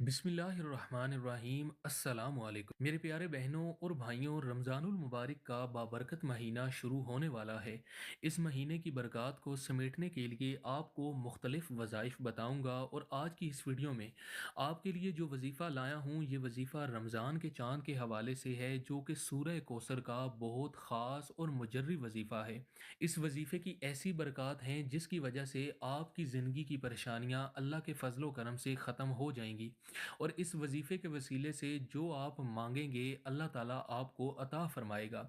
बिस्मिल्लाहिर्रहमानिर्रहीम अस्सलाम वालेकुम मेरे प्यारे बहनों और भाइयों, रमज़ानुल मुबारक का बाबरकत महीना शुरू होने वाला है। इस महीने की बरक़ात को समेटने के लिए आपको मुख्तलिफ वज़ाइफ बताऊंगा और आज की इस वीडियो में आपके लिए जो वजीफ़ा लाया हूँ, ये वजीफ़ा रमज़ान के चाँद के हवाले से है, जो कि सूरह कौसर का बहुत ख़ास और मुजर्री वजीफ़ा है। इस वजीफ़े की ऐसी बरक़ात हैं जिसकी वजह से आपकी ज़िंदगी की परेशानियाँ अल्लाह के फ़ज़ल व करम से ख़त्म हो जाएंगी और इस वजीफ़े के वसीले से जो आप मांगेंगे अल्लाह ताला आपको अता फरमाएगा।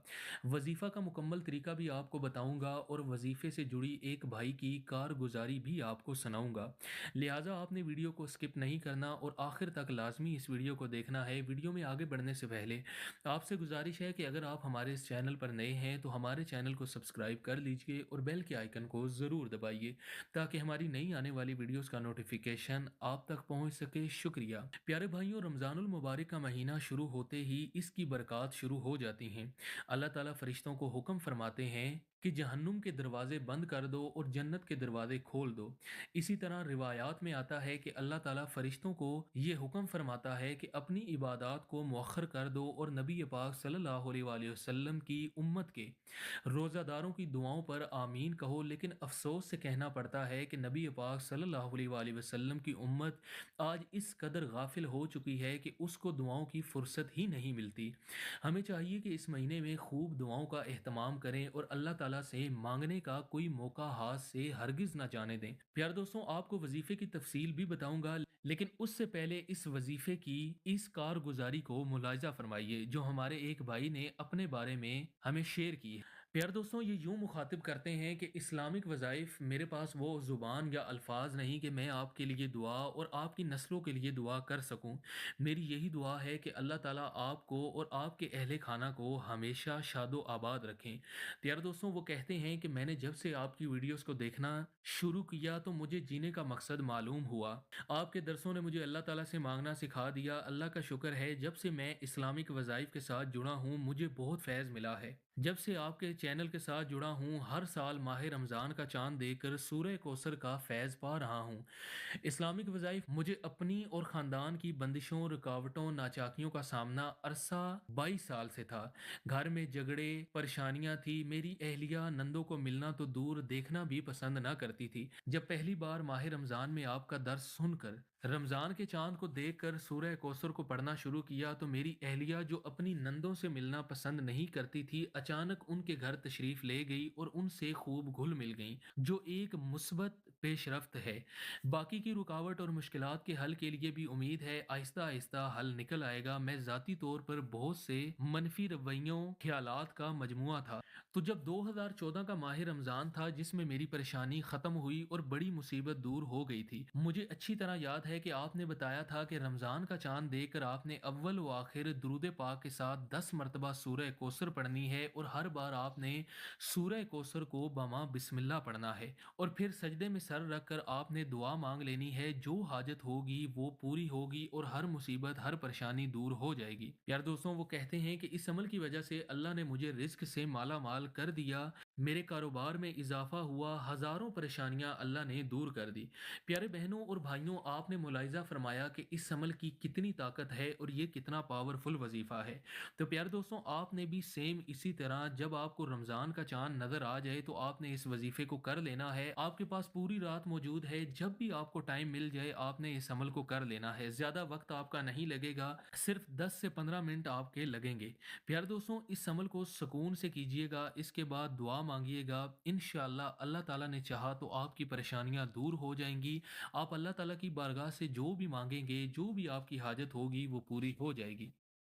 वजीफ़ा का मुकम्मल तरीका भी आपको बताऊंगा और वजीफ़े से जुड़ी एक भाई की कारगुजारी भी आपको सुनाऊंगा। लिहाजा आपने वीडियो को स्किप नहीं करना और आखिर तक लाजमी इस वीडियो को देखना है। वीडियो में आगे बढ़ने से पहले आपसे गुजारिश है कि अगर आप हमारे इस चैनल पर नए हैं तो हमारे चैनल को सब्सक्राइब कर लीजिए और बेल के आइकन को ज़रूर दबाइए ताकि हमारी नई आने वाली वीडियोस का नोटिफिकेशन आप तक पहुंच सके। शुक्रिया। प्यारे भाइयों, रमज़ानुल मुबारक का महीना शुरू होते ही इसकी बरक़ात शुरू हो जाती हैं। अल्लाह ताला फरिश्तों को हुक्म फरमाते हैं कि जहन्नुम के दरवाजे बंद कर दो और जन्नत के दरवाजे खोल दो। इसी तरह रिवायात में आता है कि अल्लाह ताला फरिश्तों को ये हुक्म फरमाता है कि अपनी इबादत को मौखर कर दो और नबी पाक सल्लल्लाहु अलैहि वसल्लम की उम्मत के रोज़ादारों की दुआओं पर आमीन कहो। लेकिन अफसोस से कहना पड़ता है कि नबी पाक सल्लल्लाहु अलैहि वसल्लम की उम्मत आज इस कदर गाफिल हो चुकी है कि उसको दुआओं की फुर्सत ही नहीं मिलती। हमें चाहिए कि इस महीने में खूब दुआओं का एहतमाम करें और अल्लाह ताला से मांगने का कोई मौका हाथ से हरगिज ना जाने दें। प्यारे दोस्तों, आपको वजीफे की तफसील भी बताऊंगा, लेकिन उससे पहले इस वजीफे की इस कारगुजारी को मुलाहिजा फरमाइए जो हमारे एक भाई ने अपने बारे में हमें शेयर की है। प्यारे दोस्तों, ये यूं मुखातिब करते हैं कि इस्लामिक वज़ाइफ मेरे पास वो ज़ुबान या अल्फाज नहीं कि मैं आपके लिए दुआ और आपकी नस्लों के लिए दुआ कर सकूं। मेरी यही दुआ है कि अल्लाह ताला आपको और आपके अहले खाना को हमेशा शादो आबाद रखें। प्यारे दोस्तों, वो कहते हैं कि मैंने जब से आपकी वीडियोस को देखना शुरू किया तो मुझे जीने का मकसद मालूम हुआ। आपके दरसों ने मुझे अल्लाह ताला से मांगना सिखा दिया। अल्लाह का शुक्र है, जब से मैं इस्लामिक वज़ाइफ के साथ जुड़ा हूँ मुझे बहुत फैज़ मिला है। जब से आपके चैनल के साथ जुड़ा हूँ हर साल माह रमज़ान का चांद देखकर सूरह कौसर का फैज़ पा रहा हूँ। इस्लामिक वज़ाइफ मुझे अपनी और ख़ानदान की बंदिशों, रुकावटों, नाचाकियों का सामना अरसा 22 साल से था। घर में झगड़े, परेशानियां थी। मेरी अहलिया नंदों को मिलना तो दूर, देखना भी पसंद ना करती थी। जब पहली बार माह रमज़ान में आपका दर्स सुनकर, रमज़ान के चांद को देखकर सूरह कौसर को पढ़ना शुरू किया तो मेरी अहलिया, जो अपनी नंदों से मिलना पसंद नहीं करती थी, अचानक उनके घर तशरीफ ले गई और उनसे खूब घुल मिल गई, जो एक मुस्बत पेशरफ्त है। बाकी की रुकावट और मुश्किलात के हल के लिए भी उम्मीद है, आहिस्ता आहिस्ता हल निकल आएगा। मैं ज़ाती तौर पर बहुत से मनफी रवैयों, ख्यालात का मजमुआ था। तो जब 2014 का माह रमज़ान था जिसमें मेरी परेशानी ख़त्म हुई और बड़ी मुसीबत दूर हो गई थी। मुझे अच्छी तरह याद है कि आपने बताया था कि रमज़ान का चांद देखकर आपने अव्वल व आखिर दुरूद पाक के साथ 10 मरतबा सूरह कौसर पढ़नी है और हर बार आपने सूरह कौसर को बमा बिस्मिल्लाह पढ़ना है और फिर सजदे में सर रखकर आपने दुआ मांग लेनी है। जो हाजत होगी वो पूरी होगी और हर मुसीबत, हर परेशानी दूर हो जाएगी। यार दोस्तों, वो कहते हैं कि इस अमल की वजह से अल्लाह ने मुझे रिस्क से माला माल कर दिया, मेरे कारोबार में इजाफा हुआ, हजारों परेशानियां अल्लाह ने दूर कर दी। प्यारे बहनों और भाइयों, आपने मुलाहिजा फरमाया कि इस अमल की कितनी ताकत है और ये कितना पावरफुल वजीफा है। तो प्यारे दोस्तों, आपने भी सेम इसी तरह जब आपको रमजान का चांद नजर आ जाए तो आपने इस वजीफे को कर लेना है। आपके पास पूरी रात मौजूद है, जब भी आपको टाइम मिल जाए आपने इस अमल को कर लेना है। ज्यादा वक्त आपका नहीं लगेगा, सिर्फ 10 से 15 मिनट आपके लगेंगे। प्यारे दोस्तों, इस अमल को सुकून से कीजिएगा, इसके बाद दुआ मांगिएगा। इंशाअल्लाह अल्लाह ताला ने चाहा तो आपकी परेशानियां दूर हो जाएंगी। आप अल्लाह ताला की बारगाह से जो भी मांगेंगे, जो भी आपकी हाजत होगी वो पूरी हो जाएगी।